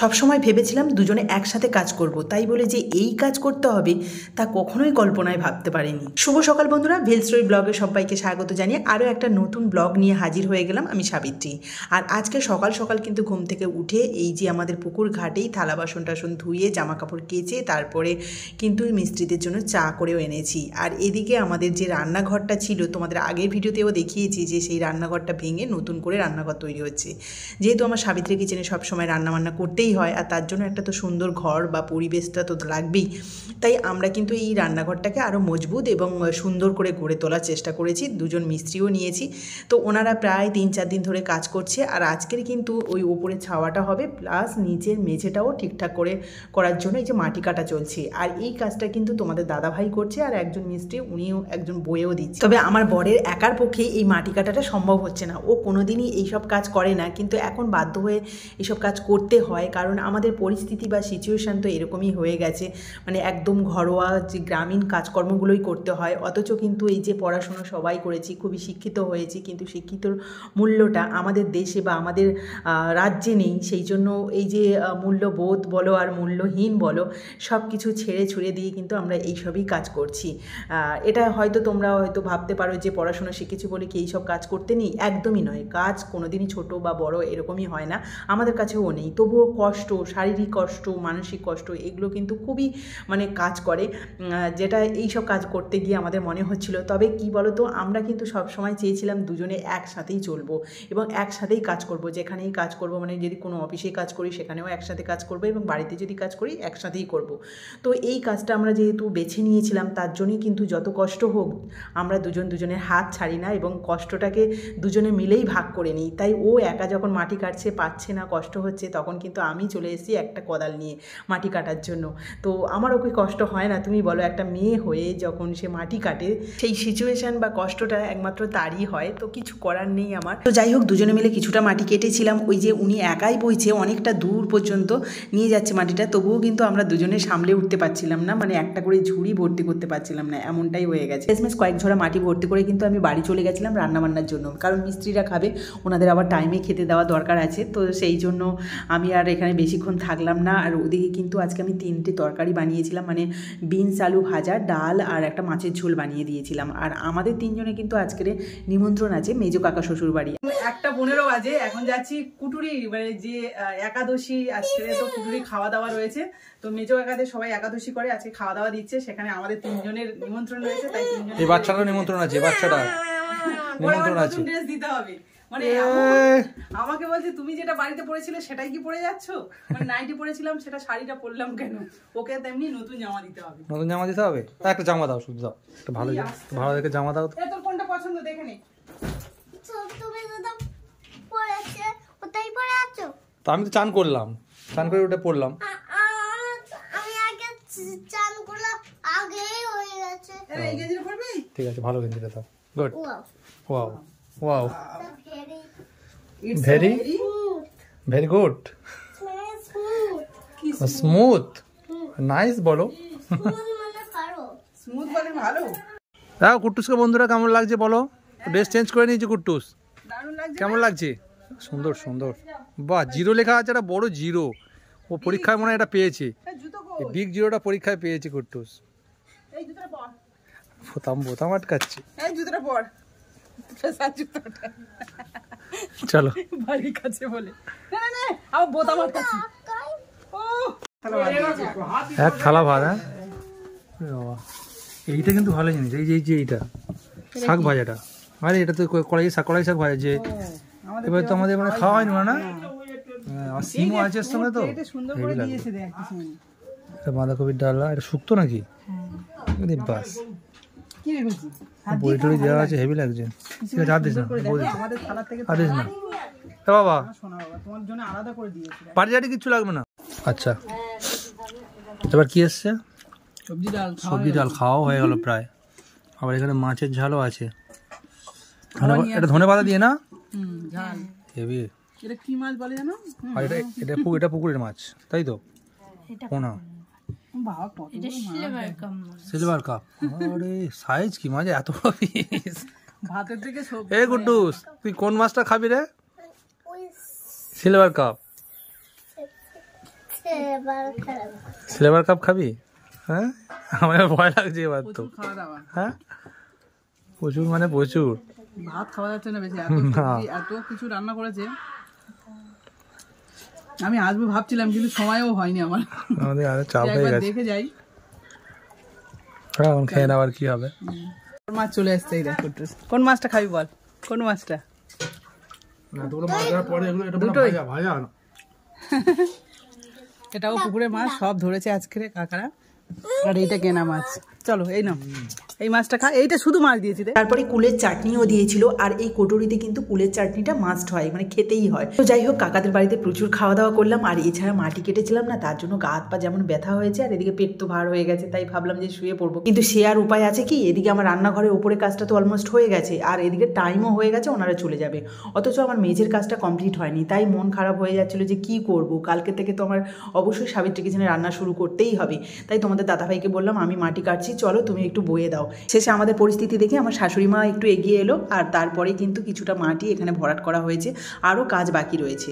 সবসময় ভেবেছিলাম দুজনে একসাথে কাজ করব, তাই বলে যে এই কাজ করতে হবে তা কখনোই কল্পনায় ভাবতে পারিনি। শুভ সকাল বন্ধুরা, ভেল স্টোরি ব্লগে সবাইকে স্বাগত জানিয়ে আরও একটা নতুন ব্লগ নিয়ে হাজির হয়ে গেলাম আমি সাবিত্রী। আর আজকে সকাল সকাল কিন্তু ঘুম থেকে উঠে এই যে আমাদের পুকুর ঘাটেই থালা বাসন টাসন ধুয়ে জামা কাপড় কেচে তারপরে কিন্তু মিস্ত্রিদের জন্য চা করেও এনেছি। আর এদিকে আমাদের যে রান্নাঘরটা ছিল, তোমাদের আগের ভিডিওতেও দেখিয়েছি যে সেই রান্নাঘরটা ভেঙে নতুন করে রান্নাঘর তৈরি হচ্ছে। যেহেতু আমার সাবিত্রী কিচেনে সবসময় রান্নাবান্না করতেই হয়, আর তার জন্য একটা তো সুন্দর ঘর বা পরিবেশটা তো লাগবেই, তাই আমরা কিন্তু এই রান্নাঘরটাকে আরও মজবুত এবং সুন্দর করে গড়ে তোলার চেষ্টা করেছি। দুজন মিস্ত্রিও নিয়েছি, তো ওনারা প্রায় 3-4 দিন ধরে কাজ করছে। আর আজকের কিন্তু ওই ওপরে ছাওয়াটা হবে, প্লাস নিচের মেঝেটাও ঠিকঠাক করে করার জন্য এই যে মাটি কাটা চলছে। আর এই কাজটা কিন্তু তোমাদের দাদাভাই করছে, আর একজন মিস্ত্রি উনিও একজন বয়েও দিচ্ছে। তবে আমার বরের একার পক্ষে এই মাটি কাটাটা সম্ভব হচ্ছে না, ও কোনোদিনই এইসব কাজ করে না, কিন্তু এখন বাধ্য হয়ে এইসব কাজ করতে হয়, কারণ আমাদের পরিস্থিতি বা সিচুয়েশান তো এরকমই হয়ে গেছে। মানে একদম ঘরোয়া যে গ্রামীণ কাজকর্মগুলোই করতে হয়, অথচ কিন্তু এই যে পড়াশুনো সবাই করেছি, খুবই শিক্ষিত হয়েছি, কিন্তু শিক্ষিতর মূল্যটা আমাদের দেশে বা আমাদের রাজ্যে নেই। সেই জন্য এই যে মূল্যবোধ বলো আর মূল্যহীন বলো, সব কিছু ছেড়ে ছুড়ে দিয়ে কিন্তু আমরা এইসবই কাজ করছি। এটা হয়তো তোমরা হয়তো ভাবতে পারো যে পড়াশোনা শিখেছি বলে কি এইসব কাজ করতে নেই, একদমই নয়। কাজ কোনোদিনই ছোট বা বড় এরকমই হয় না, আমাদের কাছেও নেই। তবুও কষ্ট, শারীরিক কষ্ট, মানসিক কষ্ট, এগুলো কিন্তু খুবই মানে কাজ করে, যেটা এইসব কাজ করতে গিয়ে আমাদের মনে হচ্ছিল। তবে কি বলো তো, আমরা কিন্তু সবসময় চেয়েছিলাম দুজনে একসাথেই চলবো এবং একসাথেই কাজ করব। যেখানেই কাজ করব, মানে যদি কোনো অফিসে কাজ করি সেখানেও একসাথে কাজ করবো, এবং বাড়িতে যদি কাজ করি একসাথেই করব। তো এই কাজটা আমরা যেহেতু বেছে নিয়েছিলাম, তার জন্যই কিন্তু যত কষ্ট হোক আমরা দুজনের হাত ছাড়ি না এবং কষ্টটাকে দুজনে মিলেই ভাগ করে নিই। তাই ও একা যখন মাটি কাটছে, পাচ্ছে না, কষ্ট হচ্ছে, তখন কিন্তু আমি চলে এসেছি একটা কোদাল নিয়ে মাটি কাটার জন্য। তো আমার ওকে কষ্ট হয় না, তুমি বলো, একটা মেয়ে হয়ে যখন সে মাটি কাটে সেই সিচুয়েশান বা কষ্টটা একমাত্র তারই হয়, তো কিছু করার নেই আমার। তো যাই হোক, দুজনে মিলে কিছুটা মাটি কেটেছিলাম। ওই যে উনি একাই বইছে, অনেকটা দূর পর্যন্ত নিয়ে যাচ্ছে মাটিটা, তবুও কিন্তু আমরা দুজনে সামলে উঠতে পারছিলাম না, মানে একটা করে ঝুড়ি ভর্তি করতে পারছিলাম না, এমনটাই হয়ে গেছে। শেষমেশ কয়েক ঝোড়া মাটি ভর্তি করে কিন্তু আমি বাড়ি চলে গেছিলাম রান্নাবান্নার জন্য, কারণ মিস্ত্রিরা খাবে, ওনাদের আবার টাইমে খেতে দেওয়া দরকার আছে। তো সেই জন্য আমি আর এখানে বেশিক্ষণ থাকলাম না। আর ওদিকে কিন্তু আজকে আমি 3টে তরকারি বানিয়েছিলাম, মানে বিনস আলু ভাজা, ডাল আর একটা মাছের ঝোল বানিয়ে দিয়েছিলাম। আর আমাদের 3জনে কিন্তু আজকের নিমন্ত্রণ আছে মেজো কাকা শ্বশুর বাড়ি। 1:15 বাজে, এখন যাচ্ছি কুটুরি, মানে যে একাদশী আজকে, তো কুটুরি খাওয়া দাওয়া রয়েছে। তো মেজো কাকাদের সবাই একাদশী করে, আজকে খাওয়া দাওয়া দিচ্ছে, সেখানে আমাদের 3জনের নিমন্ত্রণ রয়েছে। তাই 3জনের এই বাচ্চাটার নিমন্ত্রণ আছে, বাচ্চাটা নিমন্ত্রণ আছে, ড্রেস দিতে হবে। মানে আমাকে বলছে তুমি যেটা বাড়িতে পরেছিলে সেটাই কি পরে যাচ্ছ, মানে নাইটি পরেছিলাম সেটা শাড়িটা পরলাম কেন, ওকে তেমনি নতুন জামা দিতে হবে। নতুন জামা দিতে হবে, একটা জামা দাও, শুধু দাও, একটা ভালো ভালো দেখে জামা দাও। তোর কোনটা পছন্দ দেখে নে। তুমি তো পরেছে ওটাই পরে আছো। তো আমি তো চান করলাম, চান করে ওটা পরলাম। আমি আগে চান করলাম, আগেই হয়ে গেছে। এই গেঞ্জিটা পরবি? ঠিক আছে, ভালো গেঞ্জিটা দাও। Good, wow wow, very very good, smooth, nice বলো, স্মুথ বলে ভালো। দাও কুট্টুসকে বন্ধুরা কেমন লাগছে বলো, ড্রেস চেঞ্জ করে নিয়েছি কুট্টুস, কেমন লাগছে? সুন্দর সুন্দর, বাহ, জিরো লেখা আছে, একটা বড় জিরো, ও পরীক্ষায় মনে হয় এটা পেয়েছে, বিগ জিরোটা পরীক্ষায় পেয়েছে কুট্টুস। এই জুতোটা পর, বোতাম আটকাচ্ছে, এই জুতোটা পর, চলো বাড়ির কাছে বলে আমার বোতাম আটকাচ্ছে। এক থালা ভাত, হ্যাঁ এইটা কিন্তু ভালো জিনিস, এই যে এইটা শাক ভাজাটা, আরে এটা তো কড়াই শাক ভাজা, যে এবার তো আমাদের মানে খাওয়া হয়নি না, আর সিমও আছে এর সঙ্গে, তো এটা বাঁধাকপির ডালা, এটা শুক্তো নাকি, বাস বই টই দেওয়া আছে, হেভি লাগছে। ঠিক আছে, আর দিস না, আর দিস না বাবা, পাটিজাটি কিচ্ছু লাগবে না। আচ্ছা, এবার কি এসছে? সবজি ডাল খাওয়াও হয়ে গেল প্রায়, আবার এখানে মাছের ঝালও আছে, এটা ধনে পাতা দিয়ে না, হেভি। এটা কি মাছ বলে জানো? আর এটা পুকুরের মাছ, তাই তো? পোনা, সিলভার কাপ, আরে সাইজ কি মাছ, এত বড় পিস ভাতের থেকে। এই গুড্ডুস, তুই কোন মাছটা খাবি রে? সিলভার কাপ, সিলভার কাপ খাবি? হ্যাঁ, আমার ভয় লাগছে এবার তো। খাওয়া দাওয়া হ্যাঁ, প্রচুর মানে প্রচুর ভাত খাওয়া যাচ্ছে না বেশি, এত কিছু রান্না করেছে। আমি আসবো ভাবছিলাম কিন্তু সময়ও হয়নি আমার। আমাদের আরো চাপ হয়ে গেছে। দেখে যাই, এখন খেয়ে নেওয়ার কি হবে। মাছ চলে আসছে, এই দেখো। কোন মাছটা খাবি বল, কোন মাছটা? দুটোই। এটাও পুকুরের মাছ, সব ধরেছে আজকে কাকারা, আর এইটা কেনা মাছ। চলো এই নাও, এই মাছটা খা। এইটা শুধু মাছ দিয়েছি। তারপরে কুলের চাটনিও দিয়েছিল, আর এই কোটরিতে কিন্তু কুলের চাটনিটা মাস্ট হয়, মানে খেতেই হয়। তো যাই হোক, কাকাদের বাড়িতে প্রচুর খাওয়া দাওয়া করলাম, আর এছাড়া মাটি কেটেছিলাম না, তার জন্য গা হাত পা যেমন ব্যথা হয়েছে, আর এদিকে পেট তো ভার হয়ে গেছে, তাই ভাবলাম যে শুয়ে পড়বো। কিন্তু সে আর উপায় আছে কি, এদিকে আমার রান্নাঘরের ওপরে কাজটা তো অলমোস্ট হয়ে গেছে, আর এদিকে টাইমও হয়ে গেছে, ওনারা চলে যাবে। অথচ আমার মেঝের কাজটা কমপ্লিট হয়নি, তাই মন খারাপ হয়ে যাচ্ছিল যে কি করব। কালকে থেকে তো আমার অবশ্যই সাবিত্রী কিচেনে রান্না শুরু করতেই হবে। তাই তোমাদের দাদাভাইকে বললাম, আমি মাটি কাটছি, চলো তুমি একটু বয়ে দাও। শেষে আমাদের পরিস্থিতি দেখে আমার শাশুড়ি মা একটু এগিয়ে এলো, আর তারপরে কিন্তু কিছুটা মাটি এখানে ভরাট করা হয়েছে, আরও কাজ বাকি রয়েছে।